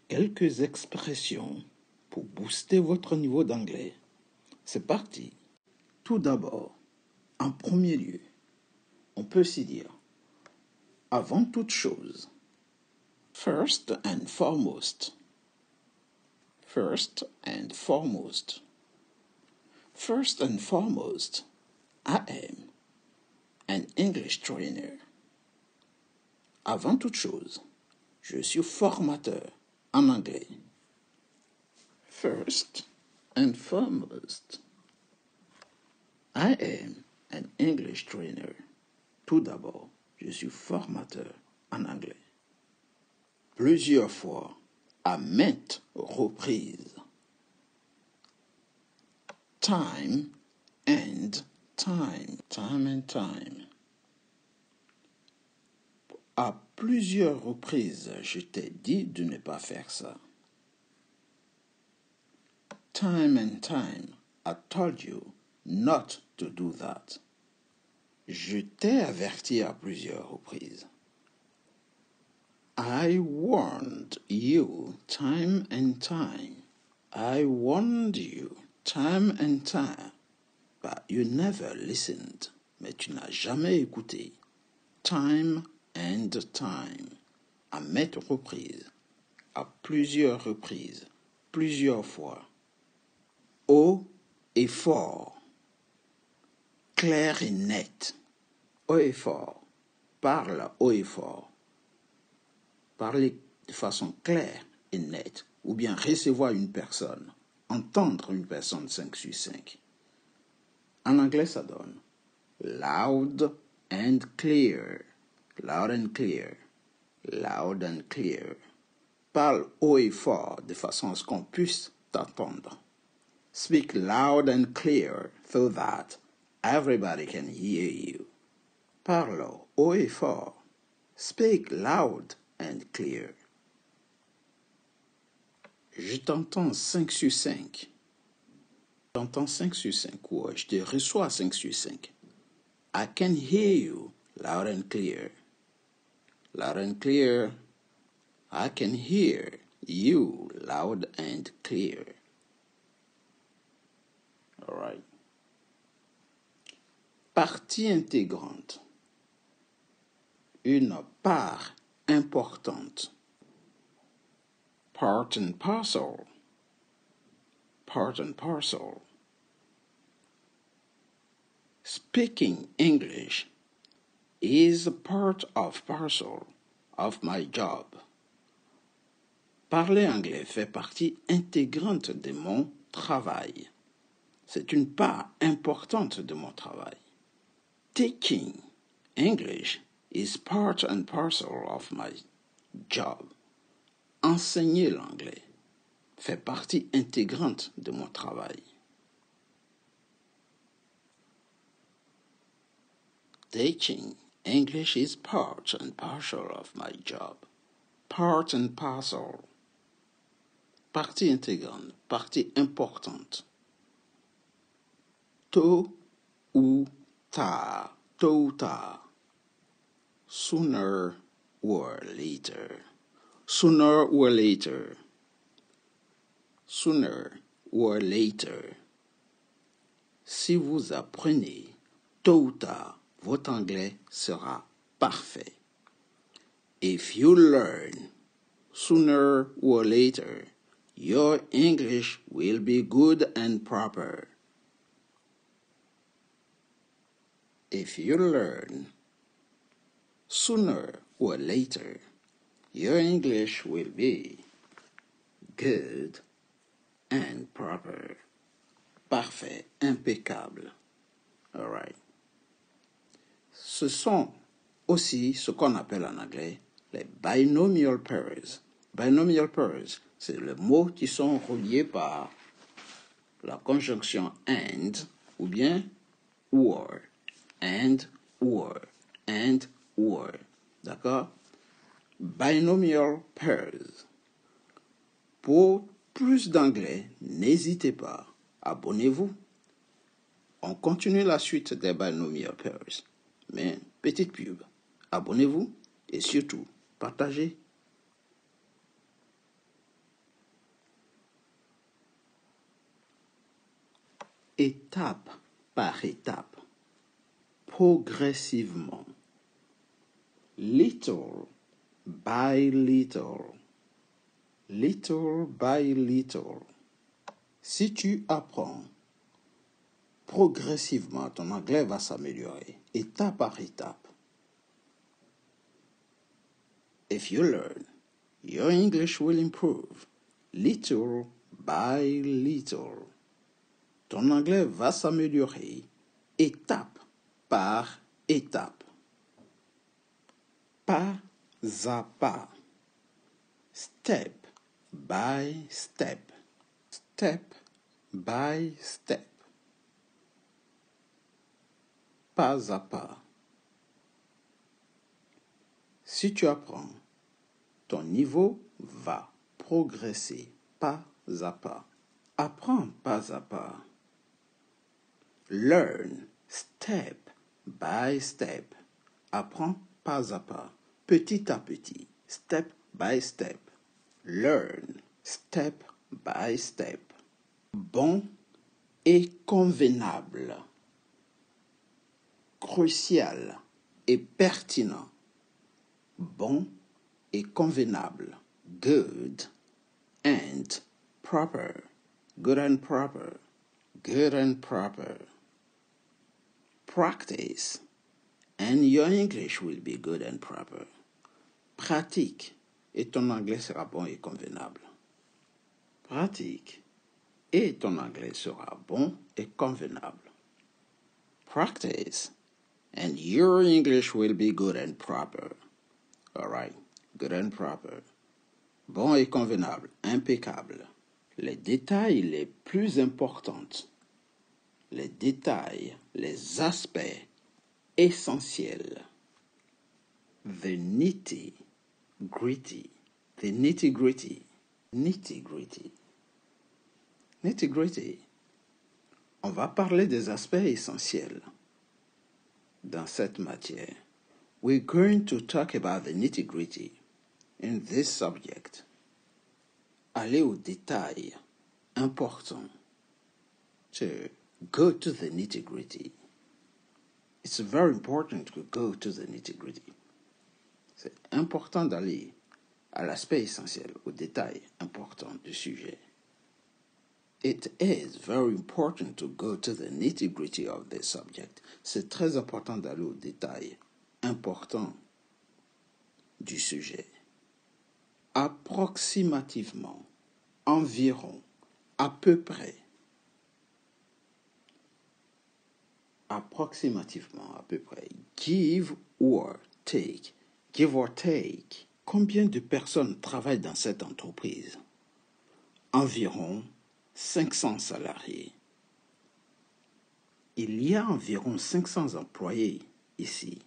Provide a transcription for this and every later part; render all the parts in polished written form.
Quelques expressions pour booster votre niveau d'anglais. C'est parti. Tout d'abord, en premier lieu, on peut s'y dire avant toute chose. First and foremost. First and foremost. First and foremost, I am an English trainer. Avant toute chose, je suis formateur en anglais. First and foremost, I am an English trainer. Tout d'abord, je suis formateur en anglais. Plusieurs fois, à maintes reprises. Time and time. Time and time. À plusieurs reprises, je t'ai dit de ne pas faire ça. Time and time, I told you not to do that. Je t'ai averti à plusieurs reprises. I warned you time and time. I warned you time and time. But you never listened. Mais tu n'as jamais écouté. Time and time. À maintes reprises. À plusieurs reprises. Plusieurs fois. Haut et fort. Clair et net. Haut et fort. Parle haut et fort. Parler de façon claire et nette. Ou bien recevoir une personne. Entendre une personne 5 sur 5. En anglais, ça donne loud and clear. Loud and clear. Loud and clear. Parle haut et fort de façon à ce qu'on puisse t'entendre. Speak loud and clear so that everybody can hear you. Parle haut et fort. Speak loud and clear. Je t'entends 5 sur 5. J'entends 5 sur 5 ou je te reçois 5 sur 5. I can hear you loud and clear. Loud and clear. I can hear you loud and clear. All right. Partie intégrante. Une part importante. Part and parcel. Part and parcel. Speaking English is a part of parcel of my job. Parler anglais fait partie intégrante de mon travail. C'est une part importante de mon travail. Teaching English is part and parcel of my job. Enseigner l'anglais fait partie intégrante de mon travail. Teaching English is part and parcel of my job. Part and parcel. Partie intégrante, partie importante. Tôt ou tard, tôt ou tard. Sooner or later. Sooner or later. Sooner or later. Si vous apprenez tôt ou tard, votre anglais sera parfait. If you learn sooner or later, your English will be good and proper. If you learn sooner or later, your English will be good and proper. Parfait, impeccable. All right. Ce sont aussi ce qu'on appelle en anglais les binomial pairs. Binomial pairs, c'est les mots qui sont reliés par la conjonction and ou bien or. And or. And or. D'accord? Binomial pairs. Pour plus d'anglais, n'hésitez pas. Abonnez-vous. On continue la suite des binomial pairs. Mais, petite pub. Abonnez-vous et surtout, partagez. étape par étape, progressivement, little by little, little by little. Si tu apprends progressivement, ton anglais va s'améliorer, étape par étape. If you learn, your English will improve, little by little. Ton anglais va s'améliorer, étape par étape. Pas à pas. Step by step. Step by step. Pas à pas. Si tu apprends, ton niveau va progresser pas à pas. Apprends pas à pas. Learn step by step. Apprends pas à pas, petit à petit, step by step. Learn step by step. Bon et convenable. Crucial et pertinent. Bon et convenable. Good and proper. Good and proper. Good and proper. Practice and your English will be good and proper. Pratique et ton anglais sera bon et convenable. Pratique et ton anglais sera bon et convenable. Practice and your English will be good and proper. All right, good and proper. Bon et convenable, impeccable. Les détails les plus importants. Les détails, les aspects essentiels. The nitty-gritty. The nitty-gritty. Nitty-gritty. Nitty-gritty. On va parler des aspects essentiels dans cette matière. We're going to talk about the nitty-gritty in this subject. Aller au détail important. To go to the nitty-gritty. It's very important to go to the nitty-gritty. C'est important d'aller à l'aspect essentiel, au détail important du sujet. It is very important to go to the nitty-gritty of the subject. C'est très important d'aller au détail important du sujet. Approximativement, environ, à peu près. Approximativement, à peu près. Give or take. Give or take. Combien de personnes travaillent dans cette entreprise? Environ 500 salariés. Il y a environ 500 employés ici.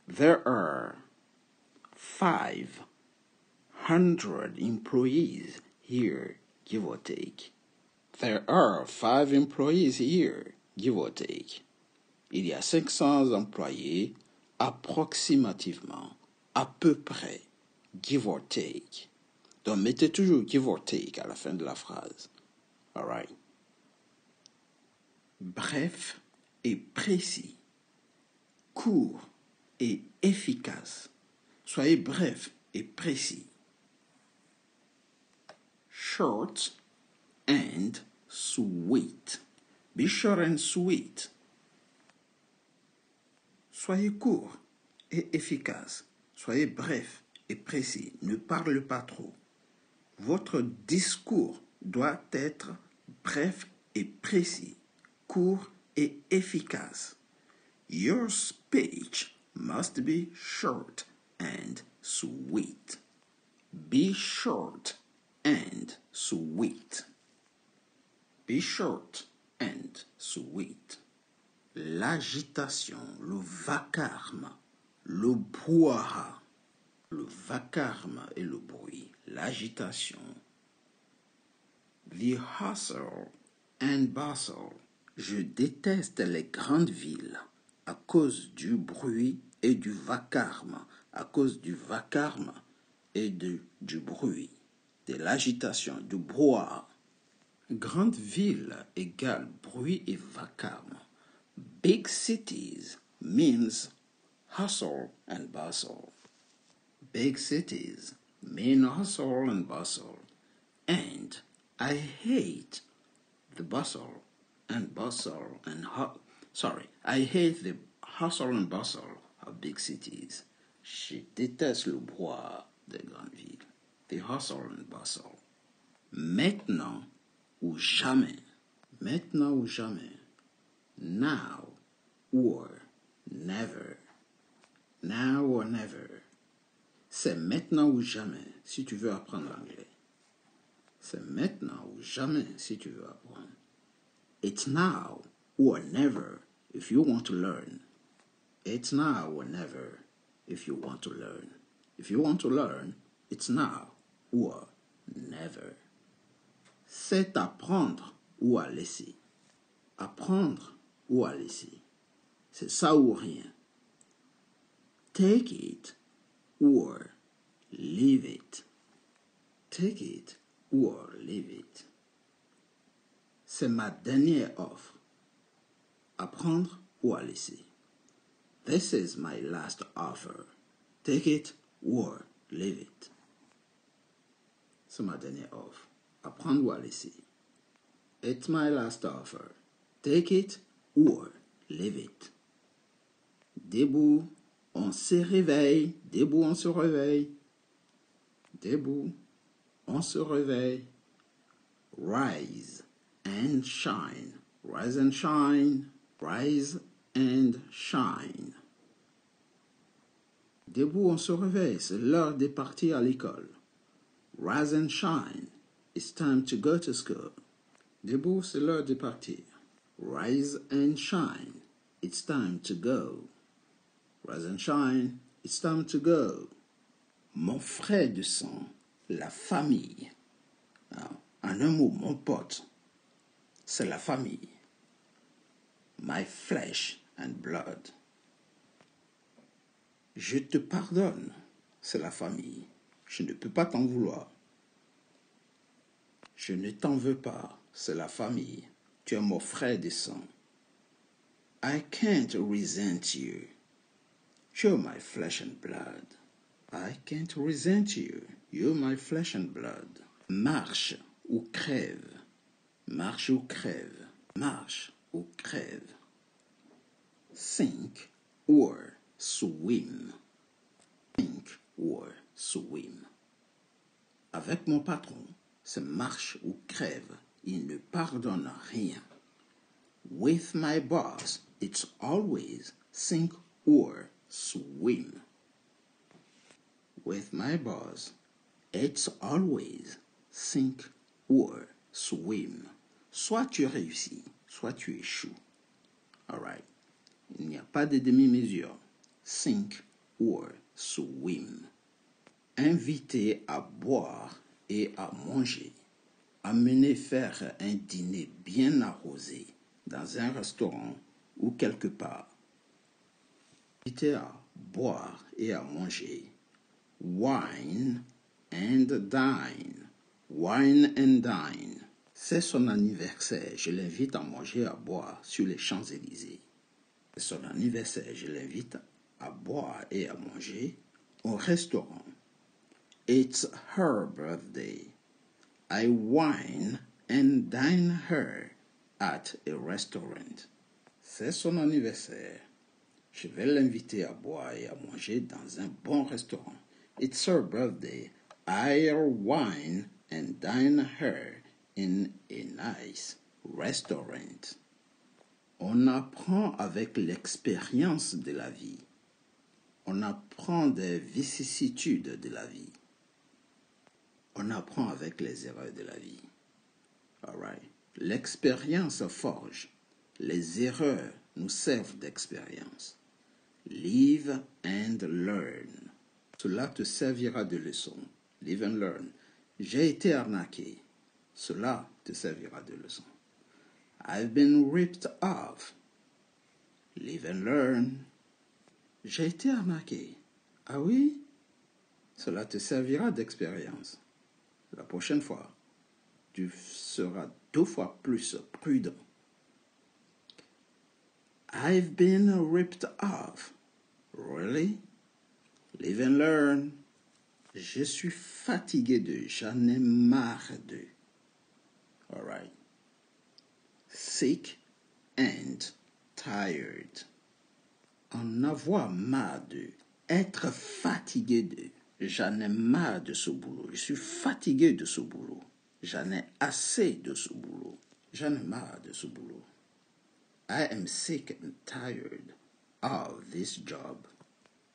There are 500 employees here, give or take. There are 5 employees here, give or take. Il y a 500 employés approximativement, à peu près, give or take. Donc, mettez toujours give or take à la fin de la phrase. All right. Bref et précis. Court et efficace. Soyez bref et précis. Short and sweet. Be short and sweet. Soyez court et efficace. Soyez bref et précis. Ne parlez pas trop. Votre discours doit être bref et précis, court et efficace. Your speech must be short and sweet. Be short and sweet. Be short and sweet. L'agitation, le vacarme, le brouhaha. Le vacarme et le bruit, l'agitation. The hustle and bustle. Je déteste les grandes villes à cause du bruit et du vacarme, à cause du vacarme et du bruit, de l'agitation, du brouhaha. Grande ville égale bruit et vacarme. Big cities means hustle and bustle. Big cities mean hustle and bustle. And I hate the bustle and I hate the hustle and bustle of big cities. Je déteste le brouhaha des grandes villes. The hustle and bustle. Maintenant ou jamais. Maintenant ou jamais. Now or never. Now or never. C'est maintenant ou jamais si tu veux apprendre l'anglais. C'est maintenant ou jamais si tu veux apprendre. It's now or never if you want to learn. It's now or never if you want to learn. If you want to learn, it's now or never. C'est apprendre ou à laisser. Apprendre ou à laisser. C'est ça ou rien. Take it or leave it. Take it or leave it. C'est ma dernière offre. Apprendre ou à laisser. This is my last offer. Take it or leave it. C'est ma dernière offre. Apprendre ou à laisser. It's my last offer. Take it or leave it. Debout, on se réveille. Debout, on se réveille. Debout, on se réveille. Rise and shine. Rise and shine. Rise and shine. Debout, on se réveille. C'est l'heure de partir à l'école. Rise and shine. It's time to go to school. Debout, c'est l'heure de partir. Rise and shine. It's time to go. Rise and shine. It's time to go. Mon frère de sang, la famille. En un mot, mon pote, c'est la famille. My flesh and blood. Je te pardonne, c'est la famille. Je ne peux pas t'en vouloir. Je ne t'en veux pas, c'est la famille. Tu es mon frère de sang. I can't resent you. You're my flesh and blood. I can't resent you. You're my flesh and blood. Marche ou crève. Marche ou crève. Marche ou crève. Sink or swim. Sink or swim. Avec mon patron, c'est marche ou crève. Il ne pardonne rien. With my boss, it's always sink or swim. With my boss, it's always sink or swim. Soit tu réussis, soit tu échoues. All right. Il n'y a pas de demi-mesure. Sink or swim. Inviter à boire et à manger. Amener faire un dîner bien arrosé dans un restaurant ou quelque part. Inviter à boire et à manger. Wine and dine. Wine and dine. C'est son anniversaire. Je l'invite à manger et à boire sur les Champs-Élysées. C'est son anniversaire. Je l'invite à boire et à manger au restaurant. It's her birthday. I wine and dine her at a restaurant. C'est son anniversaire. Je vais l'inviter à boire et à manger dans un bon restaurant. It's her birthday. I'll wine and dine her in a nice restaurant. On apprend avec l'expérience de la vie. On apprend des vicissitudes de la vie. On apprend avec les erreurs de la vie. All right. L'expérience forge. Les erreurs nous servent d'expérience. Live and learn. Cela te servira de leçon. Live and learn. J'ai été arnaqué. Cela te servira de leçon. I've been ripped off. Live and learn. J'ai été arnaqué. Ah oui? Cela te servira d'expérience. La prochaine fois, tu seras 2 fois plus prudent. I've been ripped off. Really? Live and learn. Je suis fatigué de, j'en ai marre de. All right. Sick and tired. En avoir marre de, être fatigué de. J'en ai marre de ce boulot. Je suis fatigué de ce boulot. J'en ai assez de ce boulot. J'en ai marre de ce boulot. I am sick and tired of this job.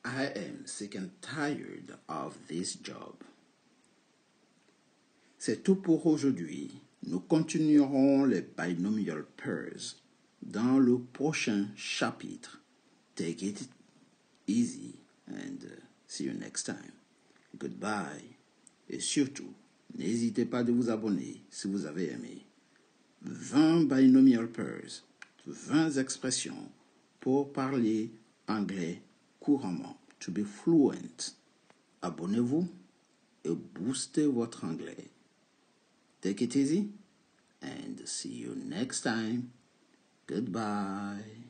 I am sick and tired of this job. C'est tout pour aujourd'hui. Nous continuerons les binomial pairs dans le prochain chapitre. Take it easy and see you next time. Goodbye. Et surtout, n'hésitez pas de vous abonner si vous avez aimé. 20 binomial pairs, 20 expressions pour parler anglais couramment. To be fluent. Abonnez-vous et boostez votre anglais. Take it easy and see you next time. Goodbye.